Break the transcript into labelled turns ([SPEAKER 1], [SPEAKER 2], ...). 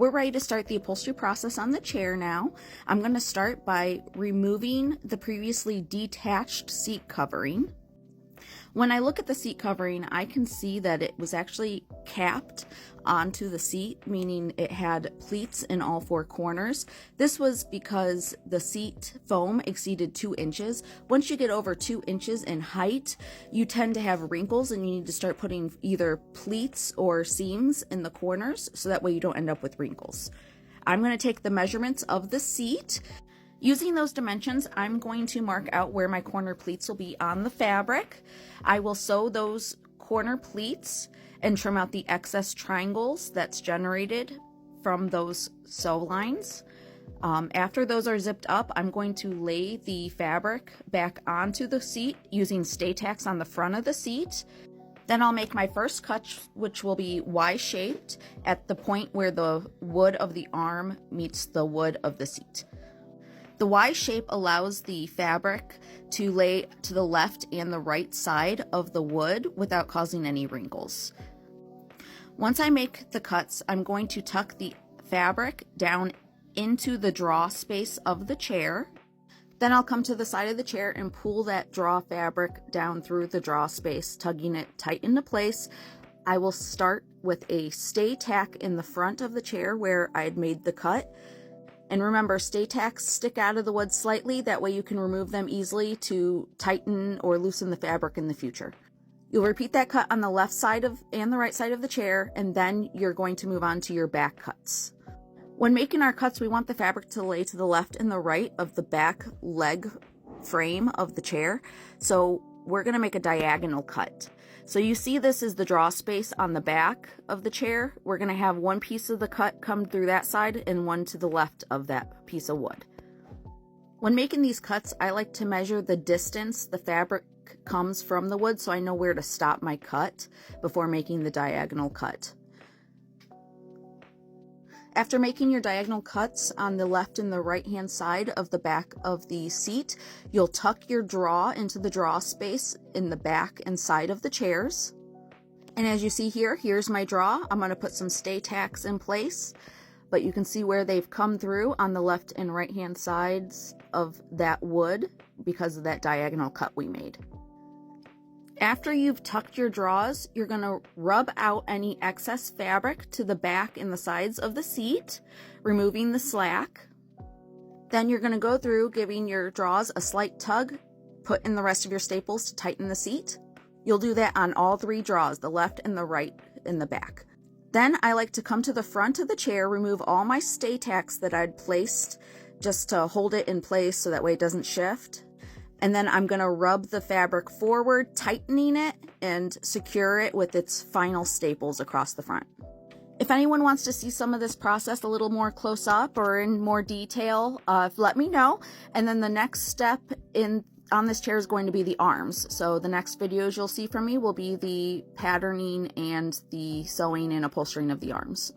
[SPEAKER 1] We're ready to start the upholstery process on the chair now. I'm going to start by removing the previously detached seat covering. When I look at the seat covering, I can see that it was actually capped onto the seat, meaning it had pleats in all four corners. This was because the seat foam exceeded 2 inches. Once you get over 2 inches in height, you tend to have wrinkles and you need to start putting either pleats or seams in the corners so that way you don't end up with wrinkles. I'm going to take the measurements of the seat. Using those dimensions, I'm going to mark out where my corner pleats will be on the fabric. I will sew those corner pleats and trim out the excess triangles that's generated from those sew lines. After those are zipped up, I'm going to lay the fabric back onto the seat using stay tacks on the front of the seat. Then I'll make my first cut, which will be Y-shaped at the point where the wood of the arm meets the wood of the seat. The Y shape allows the fabric to lay to the left and the right side of the wood without causing any wrinkles. Once I make the cuts, I'm going to tuck the fabric down into the draw space of the chair. Then I'll come to the side of the chair and pull that draw fabric down through the draw space, tugging it tight into place. I will start with a stay tack in the front of the chair where I had made the cut. And remember, stay tacks stick out of the wood slightly, that way you can remove them easily to tighten or loosen the fabric in the future. You'll repeat that cut on the left side and the right side of the chair, and then you're going to move on to your back cuts. When making our cuts, we want the fabric to lay to the left and the right of the back leg frame of the chair. So we're going to make a diagonal cut. So you see this is the draw space on the back of the chair. We're going to have one piece of the cut come through that side and one to the left of that piece of wood. When making these cuts, I like to measure the distance the fabric comes from the wood so I know where to stop my cut before making the diagonal cut. After making your diagonal cuts on the left and the right hand side of the back of the seat, you'll tuck your draw into the draw space in the back and side of the chairs. And as you see here, here's my draw. I'm going to put some stay tacks in place, but you can see where they've come through on the left and right hand sides of that wood because of that diagonal cut we made. After you've tucked your draws, you're going to rub out any excess fabric to the back and the sides of the seat, removing the slack. Then you're going to go through giving your draws a slight tug, put in the rest of your staples to tighten the seat. You'll do that on all 3 draws, the left and the right and the back. Then I like to come to the front of the chair, remove all my stay tacks that I'd placed just to hold it in place so that way it doesn't shift. And then I'm going to rub the fabric forward, tightening it and secure it with its final staples across the front. If anyone wants to see some of this process a little more close up or in more detail, let me know. And then the next step on this chair is going to be the arms. So the next videos you'll see from me will be the patterning and the sewing and upholstering of the arms.